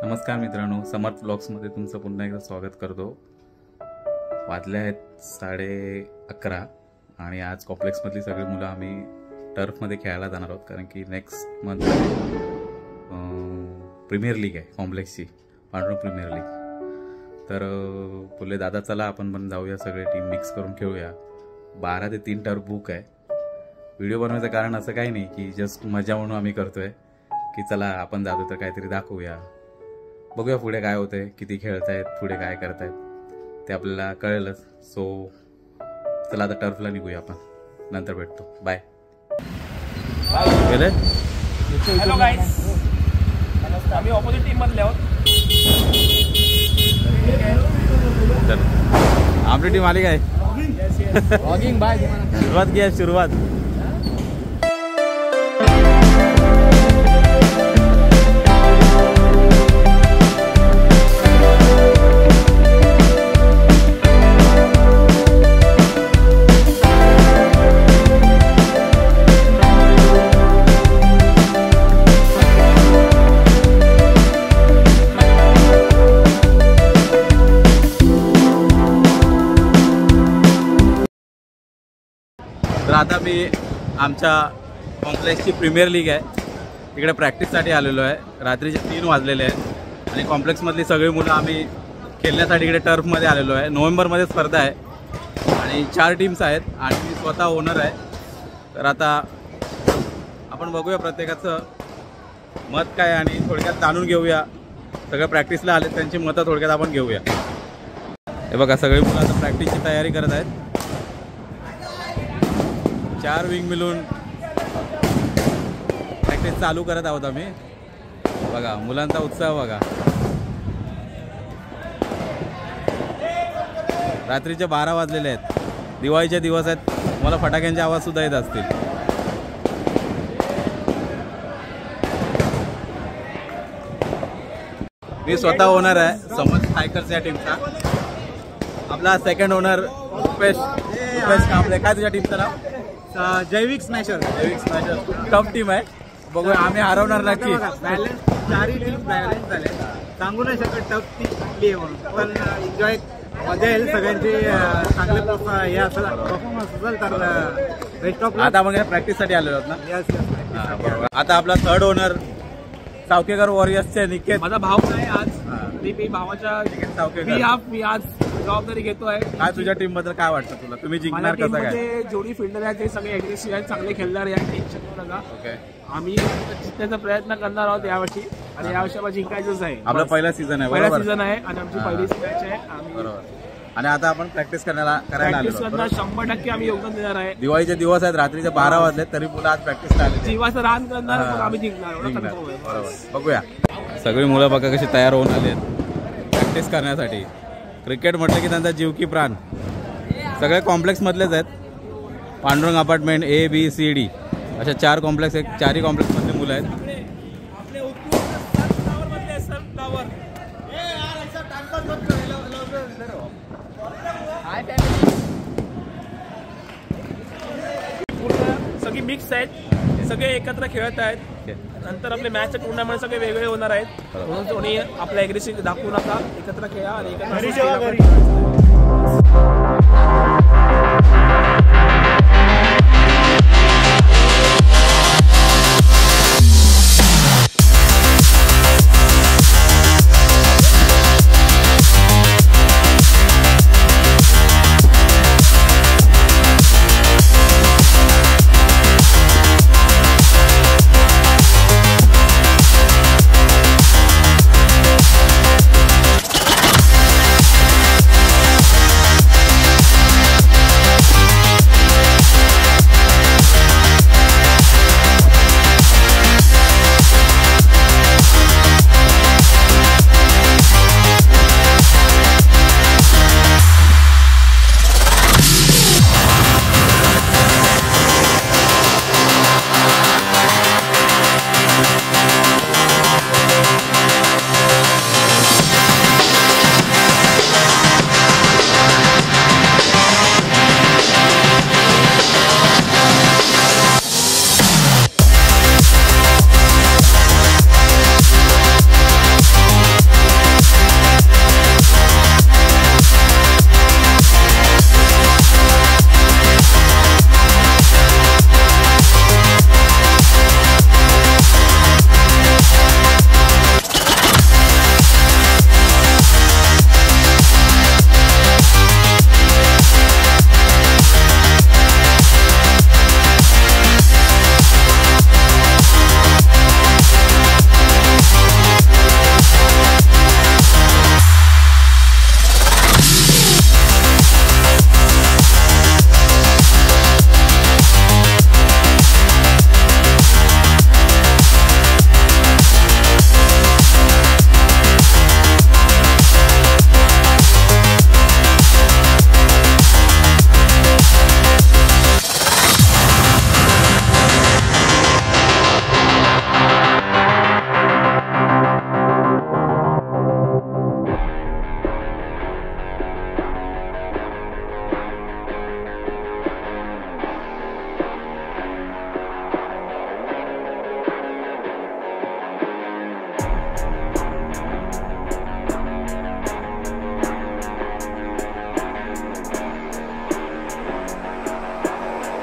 नमस्कार मित्रांनो, समर्थ ब्लॉग्समध्ये तुमचं पुन्हा एकदा स्वागत करतो। वाजले आहेत 11:30 आणि आज कॉम्प्लेक्समधली सगळी मुलं आम्ही टर्फमध्ये खेळायला जाणार आहोत, कारण की नेक्स्ट मंथ प्रीमियर लीग आहे कॉम्प्लेक्सची, पांडुरंग प्रीमियर लीग। तर बोलले दादा चला आपण पण जाऊया, सगळे टीम मिक्स करून खेळूया। 12 ते 3 टर्फ बुक आहे। व्हिडिओ बनवायचं कारण असं काही नाही की जस्ट मजा म्हणून आम्ही करतोय की चला आपण जातो तर काहीतरी दाखवूया, बघूया पुढे काय होतंय, किती खेळतायत, पुढे काय करतायत ते आपल्याला कळेलच। सो चला आता टर्फला निघूया आपण, नंतर भेटतो, बाय। हॅलो गाईस, आम्ही ऑपोजिट टीम मधले आहोत। आपली टीम आली काय? सुरुवात की आहे, सुरुवात। तर आता मी आमच्या कॉम्प्लेक्सची प्रीमियर लीग आहे तिकडे प्रॅक्टिससाठी आलेलो आहे। रात्रीचे 3 वाजलेले आहेत आणि कॉम्प्लेक्समधली सगळी मुलं आम्ही खेळण्यासाठी इकडे टर्फमध्ये आलेलो आहे। नोव्हेंबरमध्ये स्पर्धा आहे आणि 4 टीम्स आहेत आणि मी स्वतः ओनर आहे। तर आता आपण बघूया प्रत्येकाचं मत काय आणि थोडक्यात जाणून घेऊया। सगळं प्रॅक्टिसला आले, त्यांची मतं थोडक्यात आपण घेऊया। हे बघा, सगळी मुलं आता प्रॅक्टिसची तयारी करत आहेत। 4 विंग मिळून प्रॅक्टिस चालू करत आहोत आम्ही। बघा मुलांचा उत्साह बघा। रात्रीचे 12 वाजलेले आहेत, दिवाळीचे दिवस आहेत, मला फटाक्यांचे आवाज सुद्धा येत असतील। मी स्वतः ओनर आहे समर्थ स्ट्रायकर्स या टीमचा। आपला सेकंड ओनर रुपेश कांबळे। काय तुझ्या टीमचं नाव? जैविक स्मॅशर। टफ टीम आहे, बघूया आम्ही हरवणार नक्की। चारही टीम बॅलन्स झाले, सांगू नाही शकत टफ टीम कुठली आहे म्हणून, पण एन्जॉय मजा येईल सगळ्यांची। चांगले हे असेल, परफॉर्मन्स असेल तर बेस्ट ऑफ। आता आपण प्रॅक्टिससाठी आलेलो आहोत ना? यस यस, बरोबर। आता आपला थर्ड ओनर सावकेकर वॉरियर्सचे निकेत। माझा भाऊ आहे आज, मी भावाच्या मी आज जबाबदारी घेतोय। काय तुझ्या टीम बद्दल काय वाटतं तुला? तुम्ही जिंकणार कसं काय? जोडी फिल्डर आहेत, ते सगळे अग्रेसिव्ह आहेत, चांगले खेळणारे आहेत, टेन्शन नका। ओके, आम्ही जिंकण्याचा प्रयत्न करणार आहोत यावर्षी, आणि यावर्षी आम्हाला जिंकायचंच आहे। आपला पहिला सीझन आहे, पहिला सीझन आहे आणि आमची पहिलीच मॅच आहे। बरोबर, आणि आता आपण प्रॅक्टिस करायला आलेलो 100% आम्ही योगदान देणार आहे। दिवाळीचे दिवस आहेत, रात्रीचे 12 वाजले तरी मुलं आज प्रॅक्टिसला आले। जीवाचं रान करणार, पण आम्ही जिंकणार, बरोबर। बघूया सगळी मुलं बघा कशी तयार होऊन आले आहेत प्रॅक्टिस करण्यासाठी। क्रिकेट म्हटलं की त्यांचा जीव की प्राण। सगळे कॉम्प्लेक्स मधलेच आहेत, Pandurang apartment A B C D अशा 4 कॉम्प्लेक्स आहेत, 4ही कॉम्प्लेक्स मधले मुलं आहेत। सगळी मिक्स आहेत, सगळे एकत्र खेळत आहेत। नंतर आपले मॅचचे टुर्नामेंट सगळे वेगळे होणार आहेत, म्हणून कोणी आपला एग्रेसिव्ह दाखवू नका, एकत्र खेळा आणि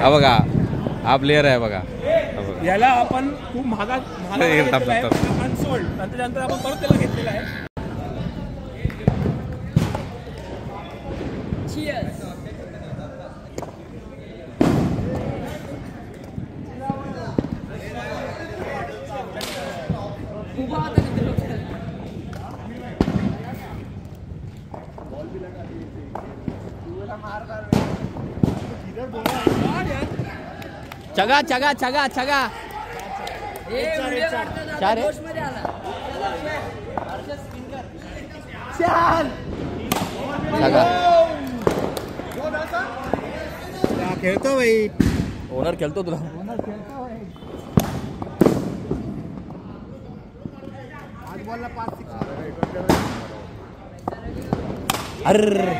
हा बघा हा प्लेअर आहे बघा, हा बघा. याला आपण खूप महागात घेतलेला आहे, आपण सोल्ड त्याच्यानंतर आपण परत त्याला घेतलेला आहे. छगा छगा छगा छगा चार छगा खेळतो भाई, ओनर खेळतो तुला. आज बॉलला 5-6. अरे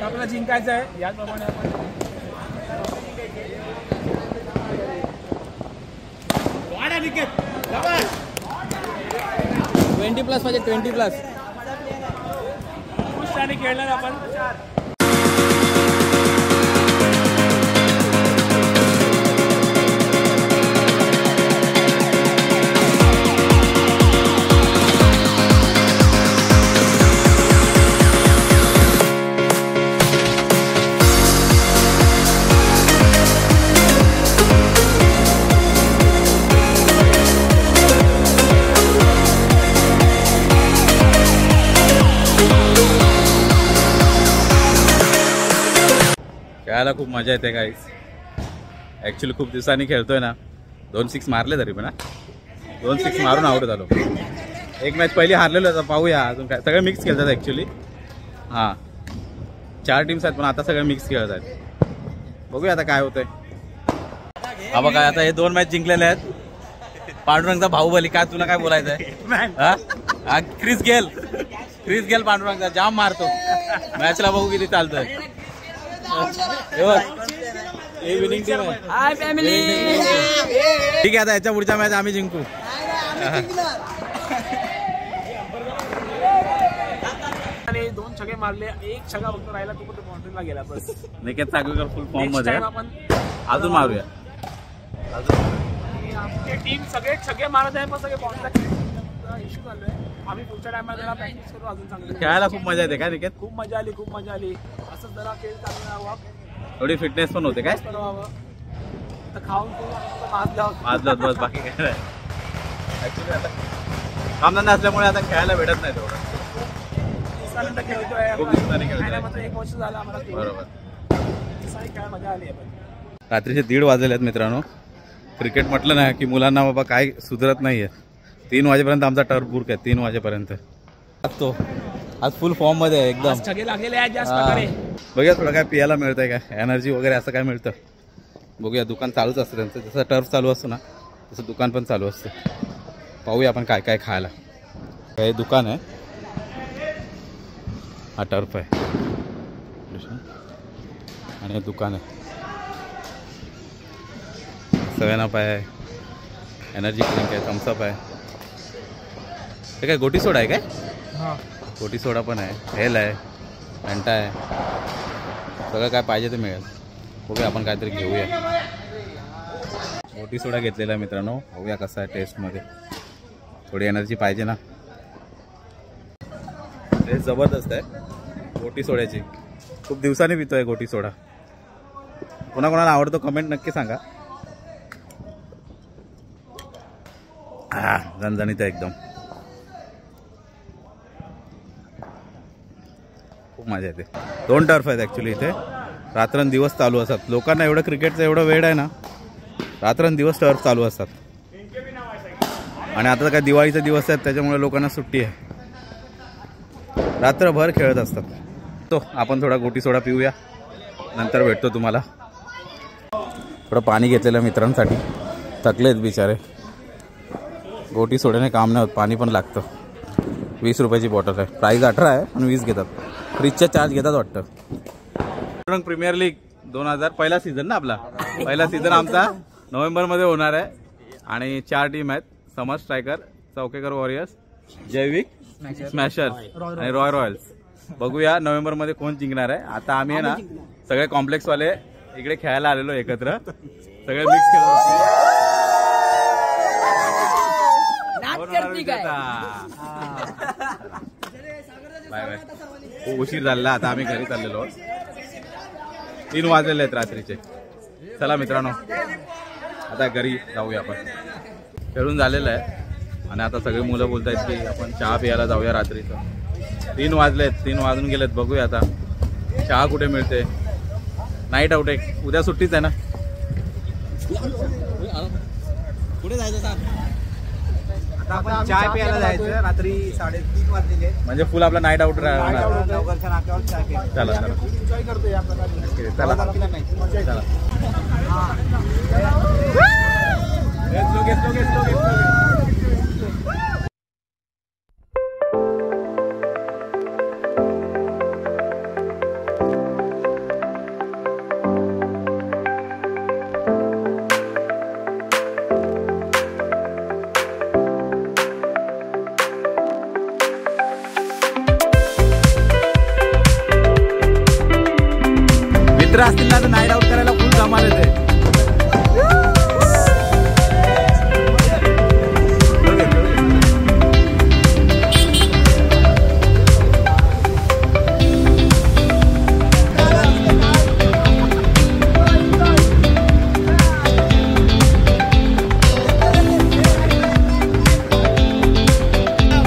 आपल्याला जिंकायचं आहे. याप्रमाणे आपण 20+ म्हणजे 20+. खुश त्याने खेळणार आपण. खेळायला खूप मजा येते गाईस. ॲक्च्युली खूप दिवसांनी खेळतोय ना. 2 6 मारले तरी पण 2 6 मारून आवडत आलो. एक मॅच पहिली हारलेलो होता, पाहूया अजून काय. सगळे मिक्स खेळतात ॲक्च्युली. हां 4 टीम्स आहेत पण आता सगळे मिक्स खेळत आहेत. बघूया आता काय होतंय. हा बघा आता हे 2 मॅच जिंकलेले आहेत. पांडुरंगचा बाहुबली, काय तुला काय बोलायचं आहे? क्रिस गेल पांडुरंगचा जाम मारतो. मॅचला बघू किती चालतंय. विनिंग टीम आहे. Hi family. ठीक आहे आता याच्या पुढच्या मॅच आम्ही जिंकू. आणि 2 छगे मारले, 1 छगा फक्त राहिला, तो पण बाउंड्रीला गेला. बस निकेत चाकूरकर फुल फॉर्म Next मध्ये time आपण अजून मारूया. आपली टीम सगळे छगे मारत आहे पण सगळे बाउंड्रीला इश्यू चालू आहे. आम्ही पुढच्या टायमाला त्याला प्रॅक्टिस करू अजून चांगली. खेळायला खूप मजा येते का निकेत? खूप मजा आली. असंच जरा खेळ चालू राहावा, थोडी फिटनेस पण होते काय? करावं. तर खाऊन वाजलं बस, बाकी काय नाही. ऍक्च्युली आता कामधंदा असल्यामुळे आता खेळायला भेटत नाही तेवढं. दिवसानंतर खेळतोय. खूप दिवसांनी खेळतोय. मात्र 1 वर्ष झालं आम्हाला. बरोबर. काय मजा आली आहे. रात्रीचे 1:30 वाजलेले आहेत मित्रांनो. क्रिकेट म्हटलं ना की मुलांना बाबा काय सुधरत नाहीये. 3 वाजेपर्यंत आमचा टर्फ बुक आहे. 3 वाजेपर्यंत तो आज फुल फॉर्म मध्ये आहे एकदम. छगे लागलेले आहेत जास्त प्रकारे. बघूया थोडं काय पियाला मिळतंय काय, एनर्जी वगैरे असं काय मिळतं बघूया. दुकान चालूच असतं त्यांचं, जसं टर्फ चालू असतं ना तसं दुकान पण चालू असतं. पाहूया आपण काय काय खायला. हे दुकान आहे, हा टर्फ आहे आणि हे दुकान आहे. सगळ्यांना पाय एनर्जी ड्रिंक आहे, थम्सअप आहे. हे काय गोटी सोडा आहे काय? हां गोटी सोडा पण आहे, हेल आहे, फॅन्टा आहे. सगळं काय पाहिजे ते मिळेल. बघूया आपण काहीतरी घेऊया. गोटी सोडा घेतलेला आहे मित्रांनो. बघूया कसं आहे टेस्टमध्ये. थोडी एनर्जी पाहिजे ना. टेस्ट जबरदस्त आहे गोटी सोड्याची. खूप दिवसांनी पितोय गोटी सोडा. कोणाकोणाला आवडतो कमेंट नक्की सांगा. झणझणीत आहे एकदम. खूप मजा येते. 2 टर्फ आहेत ॲक्च्युली इथे. रात्रंदिवस चालू असतात. लोकांना एवढं क्रिकेटचं एवढं वेळ आहे ना, रात्रंदिवस टर्फ चालू असतात. आणि आता काय दिवाळीचे दिवस आहेत त्याच्यामुळे लोकांना सुट्टी आहे. रात्रभर खेळत असतात. तो आपण थोडा गोटी सोडा पिऊया, नंतर भेटतो तुम्हाला. थोडं पाणी घेतलेलं मित्रांसाठी. थकलेत बिचारे. गोटी सोड्याने काम नाही होत, पाणी पण लागतं. 20 रुपयाची बॉटल आहे. प्राईस 18 आहे पण 20 घेतात. फ्रीजचा चार्ज घेतात वाटतं. प्रीमियर लीग 2000 पहिला सीझन ना आपला. पहिला सीझन आमचा नोव्हेंबरमध्ये होणार आहे आणि 4 टीम आहेत. समर स्ट्रायकर, चौकेकर वॉरियर्स, जैविक स्मॅशर आणि रॉय रॉयल्स. बघूया नोव्हेंबरमध्ये कोण जिंकणार आहे. आता आम्ही आहे ना सगळे कॉम्प्लेक्सवाले इकडे खेळायला आलेलो एकत्र, सगळे मिक्स खेळत. Bye bye. खूप उशीर झालेला, आता आम्ही घरी चाललेलो. 3 वाजलेले आहेत रात्रीचे. चला मित्रांनो आता घरी जाऊया. आपण खेळून झालेलं आहे आणि आता सगळी मुलं बोलत आहेत की आपण चहा प्यायला जाऊया रात्रीचं. 3 वाजलेत, 3 वाजून गेलेत. बघूया आता चहा कुठे मिळते. नाईट आउट आहे, उद्या सुट्टीच आहे ना. कुठे जायचं सांग. आता आपण चाय प्यायला जायचं. रात्री 3:30 वाजलेले. म्हणजे फुल आपला नाईट आउट राहणार. नवघरच्या नाक्यावर चाय प्यायला. चला चला एन्जॉय करतोय आपल्याला. चला चला. मित्र असतील ना तर नाईट आउट करायला फुल जमाल येते.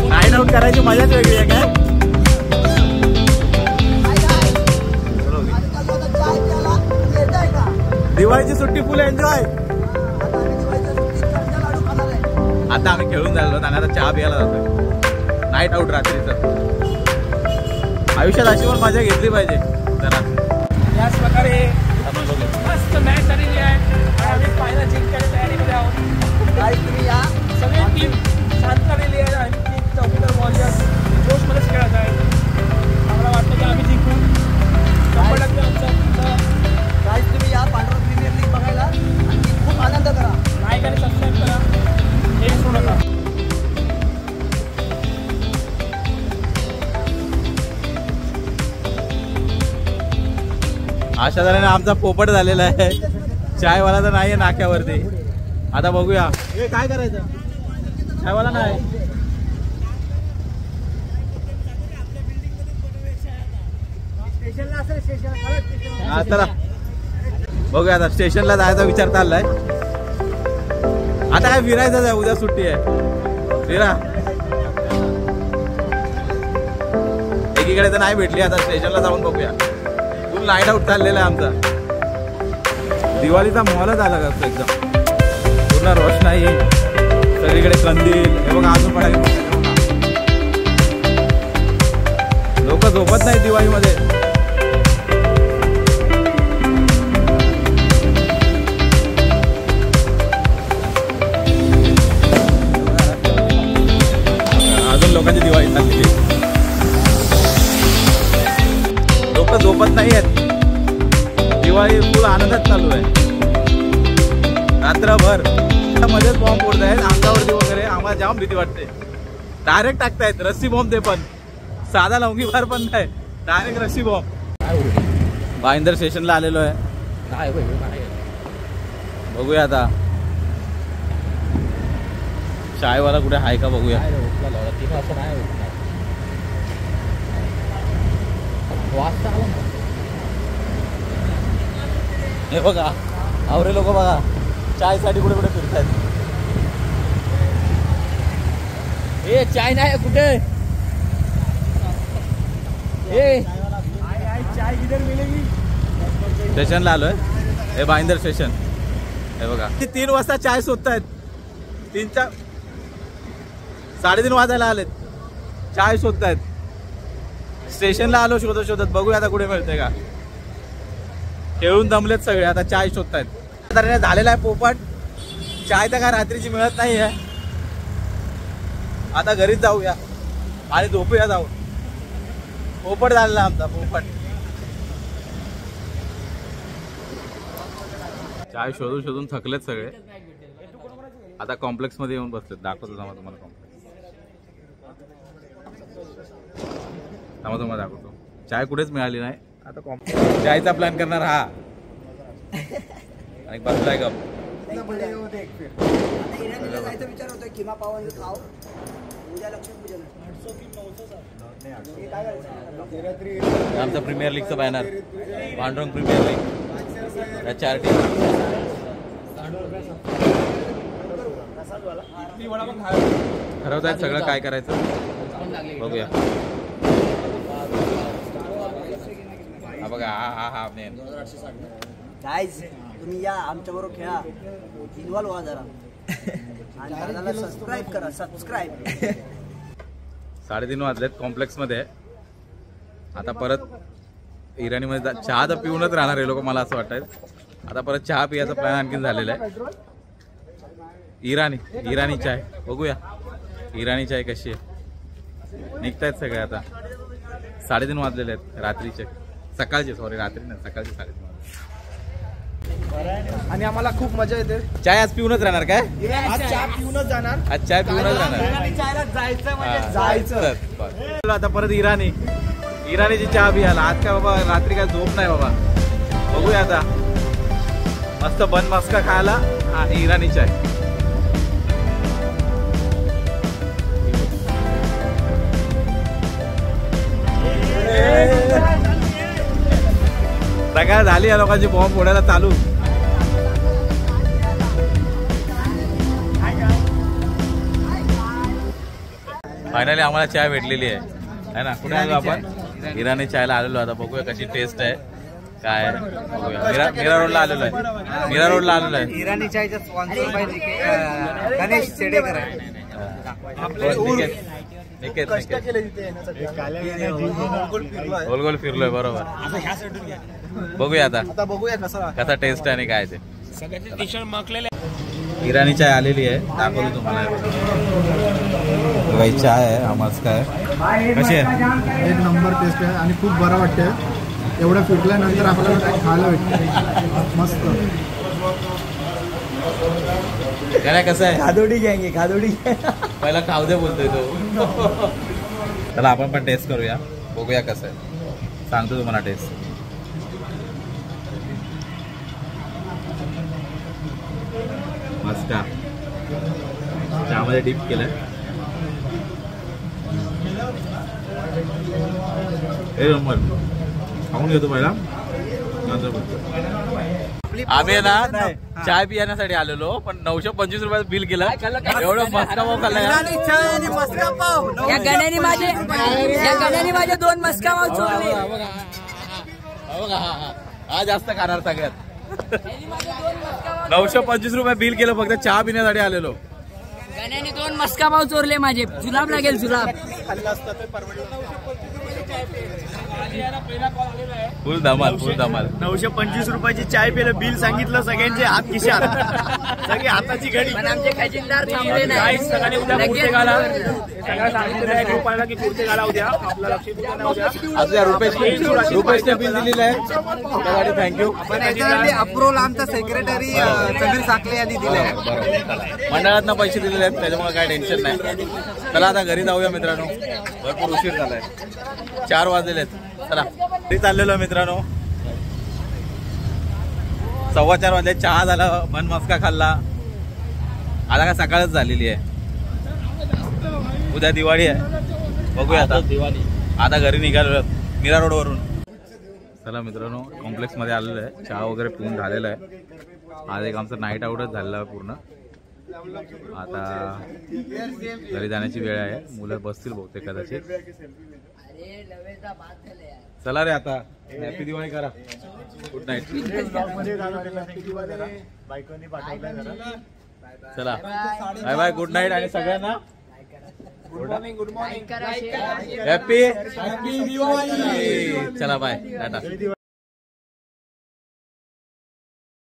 नाईट आउट करायची मजाच वेगळी आहे काय. दिवाळीची सुट्टी फुल एन्जॉय. आता आम्ही खेळून झालो आणि आता चहा प्यायला जातोय. नाईट आउट रात्रीचं. आयुष्यात अशी पण मजा घेतली पाहिजे जरा. याच प्रकारे मस्त मॅच झालेली आहे आणि आम्ही फायनल जिंकायच्या तयारीमध्ये आहोत. सगळी टीम शांत झालेली आहे आणि टीम चौकीदार वॉरियर्स जोशमध्येच खेळत आहेत. आम्हाला वाटतं की आम्ही जिंकू. 100% आमचं तुम्ही या पांढरा प्रीमियर लीग बघायला आणि खूप आनंद करा. लाईक आणि सबस्क्राईब करा. हे विसरू नका. अशा तऱ्हेने आमचा पोपट झालेला आहे. चायवाला तर नाहीये नाक्यावरती. आता बघूया काय करायचं. चायवाला नाही. हा चला बघूया. आता स्टेशनला जायचा विचार चाललाय. आता काय फिरायचं आहे, उद्या सुट्टी आहे. फिरा. एकीकडे तर नाही भेटली. आता स्टेशनला जाऊन बघूया. फुल नाईट आउट चाललेला आहे आमचा. दिवाळीचा मॉलच आला का एकदम. पूर्ण रोषणाई, सगळीकडे कंदील. हे बघा अजून पडायला. लोक झोपत नाही दिवाळीमध्ये. अजून लोकांची दिवाळी चाललेली. लोक झोपत नाही आहेत. दिवाळी फुल आनंदात चालू आहे. रात्रभर मध्येच बॉम्ब फोडत आहेत अंगावरती वगैरे. आम्हाला जाम भीती वाटते. डायरेक्ट टाकतायत रस्सी बॉम्ब. ते पण साधा लवंगी बार पण नाही, डायरेक्ट रस्सी बॉम्ब. भाईंदर स्टेशनला आलेलो आहे. बघूया आता चायवाला कुठे आहे का बघूया. हे बघा आवरे लोक बघा चायसाठी कुठे कुठे फिरतायत. ए चाय नाही कुठे. स्टेशनला आलोय. हे भाईंदर स्टेशन. हे बघा 3 वाजता चाय शोधतायत. 3:30 वाजायला आलेत. चाय शोधतायत. स्टेशनला आलो शोधत शोधत. बघूया आता कुठे मिळते का. खेळून दमलेत सगळे. आता चाय शोधतायत. झालेला आहे पोपट. चाय तर काय रात्रीची मिळत नाही आहे. आता घरीच जाऊया आणि झोपूया जाऊ. पोपट झालेला आमचा पोपट. चाय शोधून शोधून थकलेत सगळे. आता कॉम्प्लेक्स मध्ये येऊन बसलेत. दाखवतो तुम्हाला कॉम्प्लेक्स. तुम्हाला दाखवतो. चाय कुठेच मिळाली नाही. आता कॉम्प्लेक्स चायचा प्लॅन करणार हा आणि बसलाय गप. जायचा विचार होतोय किमा पावन खाव उद्या लक्ष्मीपूजन. आमचा प्रीमियर लीगचा बॅनर पांडुरंग प्रीमियर लीग या 4 टीम ठरवत आहेत सगळं काय करायचं बघूया. हा बघा हा गाईज तुम्ही या आमच्या बरोबर खेळा. इन्व्हॉल्व व्हा जरा आणि चॅनलला सबस्क्राईब करा. 3:30 वाजलेत. कॉम्प्लेक्स मध्ये आता परत इराणीमध्ये चहा तर पिऊनच राहणार हे लोक मला असं वाटतंय. आता परत चहा पियाचा प्लॅन आणखीन झालेला आहे. इराणी चाय बघूया. इराणी चाय कशी आहे. निघतायत सगळे आता. 3:30 वाजलेले आहेत रात्रीचे. सकाळचे रात्री नाही सकाळचे 3:30 आणि आम्हाला खूप मजा येते. चाय आज पिऊनच राहणार काय. आज चहा पिऊनच जाणार. आज चाय पिऊनच राहणार. जायचं आता परत इराणीची चहा पियाला. आज काय बाबा रात्री काय झोप नाही बाबा. बघूया आता मस्त बन मस्का खायला आणि इराणी चाय. सगळ्या झाली या लोकांची बॉम्ब फोडायला चालू. फायनली आम्हाला चाय भेटलेली आहे ना. कुठे आलो आपण. इराणी चायला आलेलो. आता बघूया कशी टेस्ट आहे काय. बघूया मीरा रोडला आलेलो आहे. इराणी चायचा स्पॉन्सर बाय गणेश सेडेकर आहे. गोल गोल फिरलोय बरोबर. बघूया आता बघूया कसा टेस्ट आहे आणि काय ते. इराणी चाय आलेली आहे. दाखवतो तुम्हाला. चाय आहे आम्हाला काय कशी आहे. 1 नंबर टेस्ट आहे आणि खूप बरं वाटतंय. एवढं फिरल्यानंतर आपल्याला काय खायला भेटतं. मस्त. काय कसं आहे. खादोडी घ्यायची खादोडी. पहिला खाऊ दे बोलतोय तो. चला आपण पण टेस्ट करूया. बघूया कसं आहे. सांगतो तुम्हाला टेस्ट. मस्त चहामध्ये डीप केलंय. हे नंबर खाऊन घेतो पहिला नंतर बघतो. आम्ही ना चाय पिण्यासाठी आलेलो पण 925 रुपयाचं बिल केलं. एवढं मस्का पाव खाल्ला. या गण्याने माझे 2 मस्का पाव चोरले. हा जास्त खाणार सगळ्यात. 925 रुपये बिल केलं फक्त चहा पिण्यासाठी आलेलो. गण्याने 2 मस्का पाव चोरले माझे. जुलाब लागेल जुलाब. फुल धमाल 925 रुपयाची चाय पिलं. बिल सांगितलं सगळ्यांचे हात खिशात. सगळे हाताची घडी. पण आमचे खजिनदार थांबले नाही. सगळ्यांनी उद्या पुढचे घाला. सगळ्या सांगितलं ग्रुप आला की पुढचे घाला उद्या. आपला लक्ष्मीपूजन उद्या. आपल्या रुपेशने बिल दिलेलं आहे त्यासाठी थँक्यू. अप्रूव्हल आमचा सेक्रेटरी समीर साखले यांनी दिले आहे. मंडळातनं पैसे दिलेले आहेत त्याच्यामुळे काय टेन्शन नाही. चला आता घरी जाऊया मित्रांनो. भरपूर उशीर झालाय. 4 वाजलेले आहेत. चला घरी चाललेलो मित्रांनो. 4:15 वाजले. चहा झाला. बन मस्का खाल्ला. आता काय सकाळच झालेली आहे. उद्या दिवाळी आहे. बघूया आता दिवाळी. आता घरी निघालो मीरा रोड वरून. चला मित्रांनो कॉम्प्लेक्स मध्ये आलेलो आहे. चहा वगैरे पिऊन झालेला आहे. आज एक आमचं नाईट आउटच झालेलं आहे पूर्ण. आता घरी जाण्याची वेळ आहे. मुलं बसतील बहुतेक कदाचित. चला रे आता हॅपी दिवाळी करा. Good night. चला बाय बाय. गुड नाईट आणि सगळ्यांना गुड मॉर्निंग. हॅपी दिवाळी. चला बाय टाटा.